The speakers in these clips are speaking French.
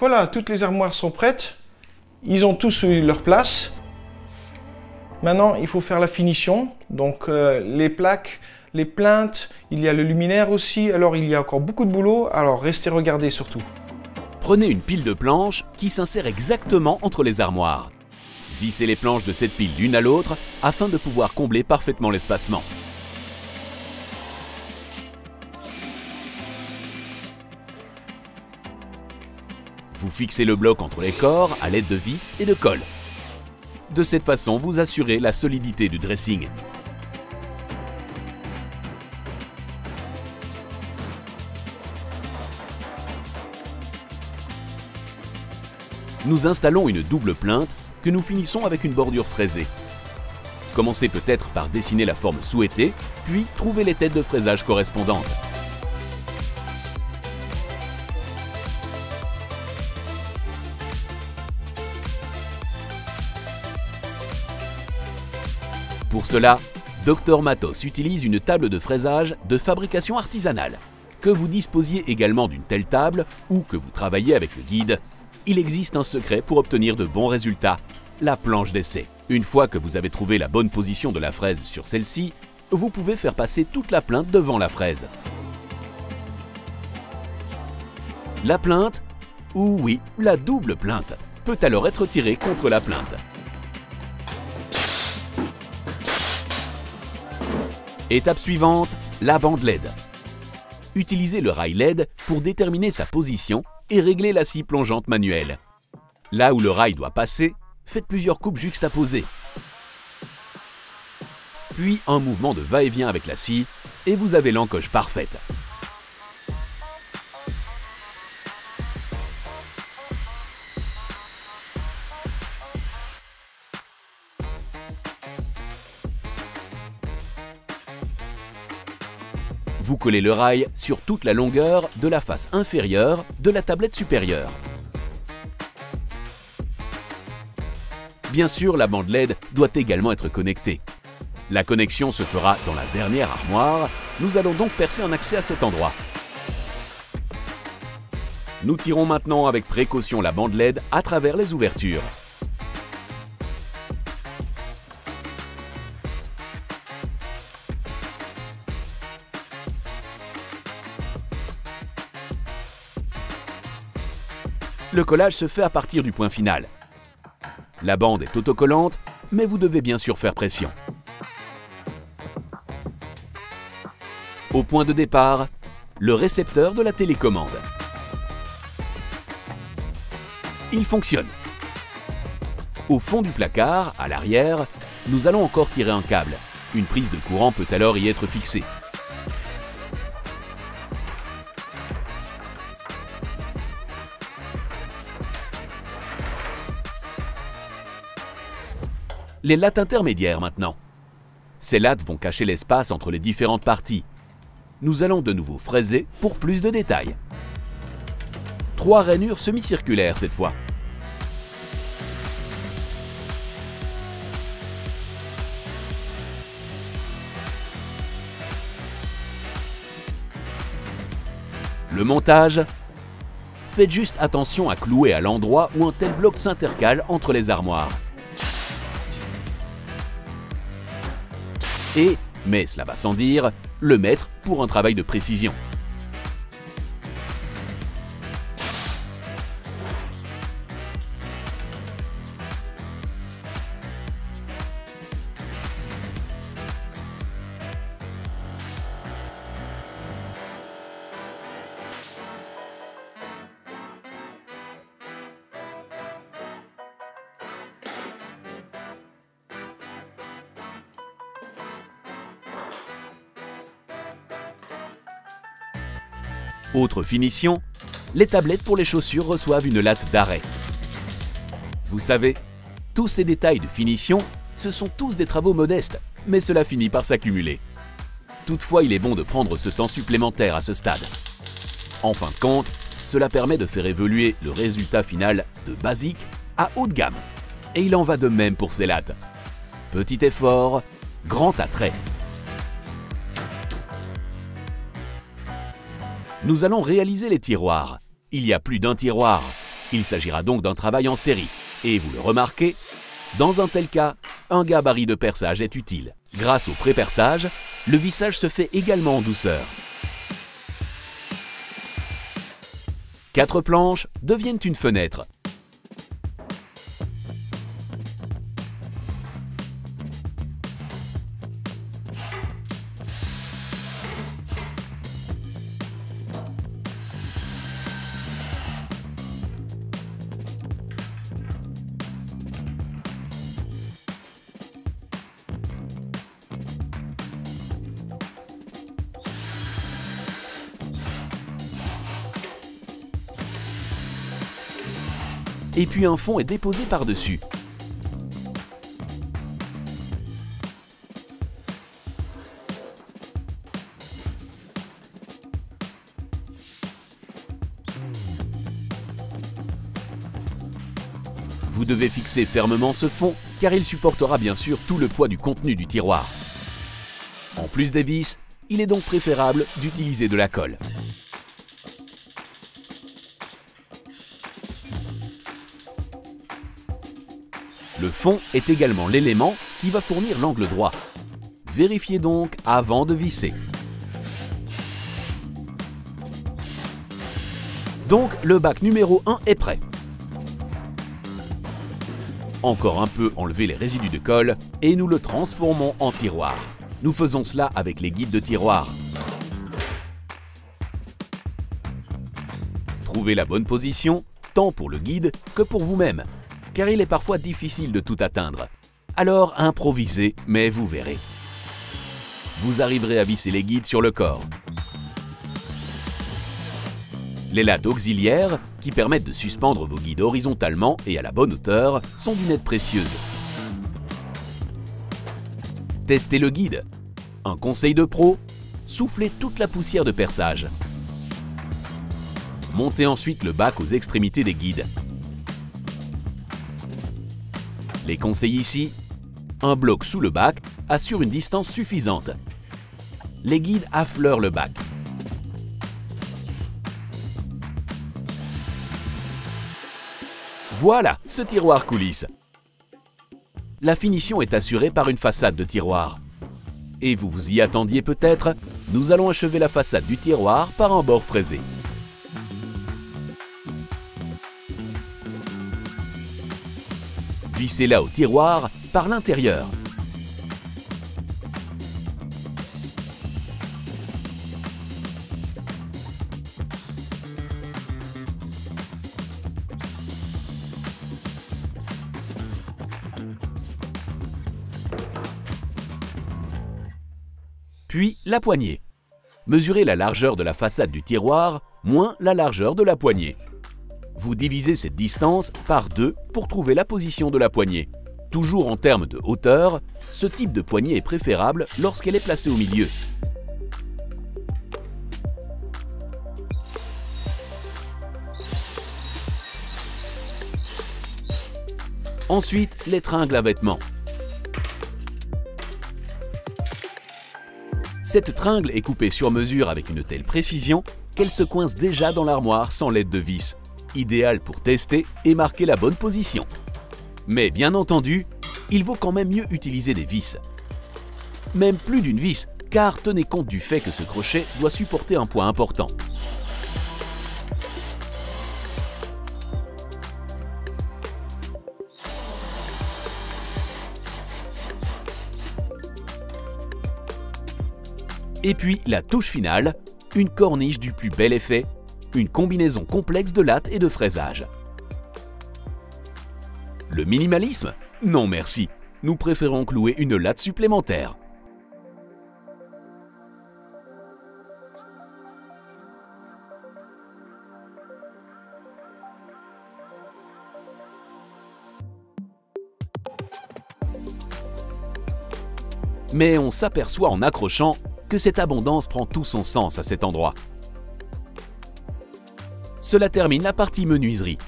Voilà, toutes les armoires sont prêtes. Ils ont tous eu leur place. Maintenant, il faut faire la finition. Donc, les plaques, les plinthes, il y a le luminaire aussi. Alors, il y a encore beaucoup de boulot. Alors, restez regarder surtout. Prenez une pile de planches qui s'insère exactement entre les armoires. Vissez les planches de cette pile l'une à l'autre afin de pouvoir combler parfaitement l'espacement. Vous fixez le bloc entre les corps à l'aide de vis et de colle. De cette façon, vous assurez la solidité du dressing. Nous installons une double plinthe que nous finissons avec une bordure fraisée. Commencez peut-être par dessiner la forme souhaitée, puis trouvez les têtes de fraisage correspondantes. Pour cela, Dr Matos utilise une table de fraisage de fabrication artisanale. Que vous disposiez également d'une telle table ou que vous travaillez avec le guide, il existe un secret pour obtenir de bons résultats, la planche d'essai. Une fois que vous avez trouvé la bonne position de la fraise sur celle-ci, vous pouvez faire passer toute la plinthe devant la fraise. La plinthe, ou oui, la double plinthe, peut alors être tirée contre la plinthe. Étape suivante, la bande LED. Utilisez le rail LED pour déterminer sa position et régler la scie plongeante manuelle. Là où le rail doit passer, faites plusieurs coupes juxtaposées. Puis un mouvement de va-et-vient avec la scie et vous avez l'encoche parfaite. Vous collez le rail sur toute la longueur de la face inférieure de la tablette supérieure. Bien sûr, la bande LED doit également être connectée. La connexion se fera dans la dernière armoire. Nous allons donc percer un accès à cet endroit. Nous tirons maintenant avec précaution la bande LED à travers les ouvertures. Le collage se fait à partir du point final. La bande est autocollante, mais vous devez bien sûr faire pression. Au point de départ, le récepteur de la télécommande. Il fonctionne. Au fond du placard, à l'arrière, nous allons encore tirer un câble. Une prise de courant peut alors y être fixée. Les lattes intermédiaires maintenant. Ces lattes vont cacher l'espace entre les différentes parties. Nous allons de nouveau fraiser pour plus de détails. 3 rainures semi-circulaires cette fois. Le montage. Faites juste attention à clouer à l'endroit où un tel bloc s'intercale entre les armoires. Et, mais cela va sans dire, le mettre pour un travail de précision. Autre finition, les tablettes pour les chaussures reçoivent une latte d'arrêt. Vous savez, tous ces détails de finition, ce sont tous des travaux modestes, mais cela finit par s'accumuler. Toutefois, il est bon de prendre ce temps supplémentaire à ce stade. En fin de compte, cela permet de faire évoluer le résultat final de basique à haut de gamme. Et il en va de même pour ces lattes. Petit effort, grand attrait. Nous allons réaliser les tiroirs. Il y a plus d'un tiroir. Il s'agira donc d'un travail en série. Et vous le remarquez, dans un tel cas, un gabarit de perçage est utile. Grâce au pré-perçage, le vissage se fait également en douceur. 4 planches deviennent une fenêtre. Et puis un fond est déposé par-dessus. Vous devez fixer fermement ce fond car il supportera bien sûr tout le poids du contenu du tiroir. En plus des vis, il est donc préférable d'utiliser de la colle. Le fond est également l'élément qui va fournir l'angle droit. Vérifiez donc avant de visser. Donc le bac numéro 1 est prêt. Encore un peu enlever les résidus de colle et nous le transformons en tiroir. Nous faisons cela avec les guides de tiroir. Trouvez la bonne position, tant pour le guide que pour vous-même, car il est parfois difficile de tout atteindre. Alors improvisez, mais vous verrez. Vous arriverez à visser les guides sur le corps. Les lattes auxiliaires, qui permettent de suspendre vos guides horizontalement et à la bonne hauteur, sont d'une aide précieuse. Testez le guide. Un conseil de pro, soufflez toute la poussière de perçage. Montez ensuite le bac aux extrémités des guides. Les conseils ici, un bloc sous le bac assure une distance suffisante. Les guides affleurent le bac. Voilà, ce tiroir coulisse. La finition est assurée par une façade de tiroir. Et vous vous y attendiez peut-être, nous allons achever la façade du tiroir par un bord fraisé. Vissez-la au tiroir par l'intérieur. Puis la poignée. Mesurez la largeur de la façade du tiroir moins la largeur de la poignée. Vous divisez cette distance par 2 pour trouver la position de la poignée. Toujours en termes de hauteur, ce type de poignée est préférable lorsqu'elle est placée au milieu. Ensuite, les tringles à vêtements. Cette tringle est coupée sur mesure avec une telle précision qu'elle se coince déjà dans l'armoire sans l'aide de vis. Idéal pour tester et marquer la bonne position. Mais bien entendu, il vaut quand même mieux utiliser des vis. Même plus d'une vis, car tenez compte du fait que ce crochet doit supporter un poids important. Et puis la touche finale, une corniche du plus bel effet, une combinaison complexe de lattes et de fraisage. Le minimalisme? Non merci, nous préférons clouer une latte supplémentaire. Mais on s'aperçoit en accrochant que cette abondance prend tout son sens à cet endroit. Cela termine la partie menuiserie.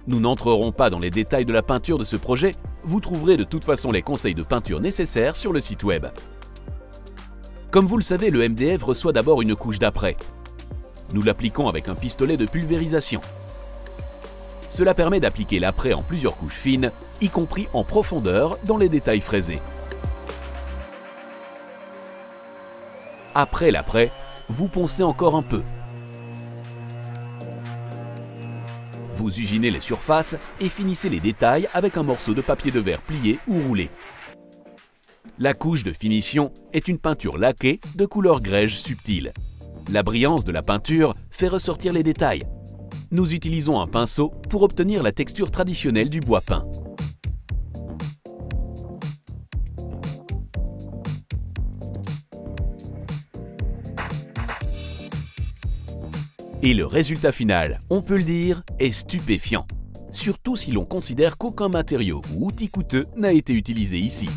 Nous n'entrerons pas dans les détails de la peinture de ce projet, vous trouverez de toute façon les conseils de peinture nécessaires sur le site web. Comme vous le savez, le MDF reçoit d'abord une couche d'après. Nous l'appliquons avec un pistolet de pulvérisation. Cela permet d'appliquer l'après en plusieurs couches fines, y compris en profondeur dans les détails fraisés. Après l'après, vous poncez encore un peu. Vous usinez les surfaces et finissez les détails avec un morceau de papier de verre plié ou roulé. La couche de finition est une peinture laquée de couleur grège subtile. La brillance de la peinture fait ressortir les détails. Nous utilisons un pinceau pour obtenir la texture traditionnelle du bois peint. Et le résultat final, on peut le dire, est stupéfiant. Surtout si l'on considère qu'aucun matériau ou outil coûteux n'a été utilisé ici.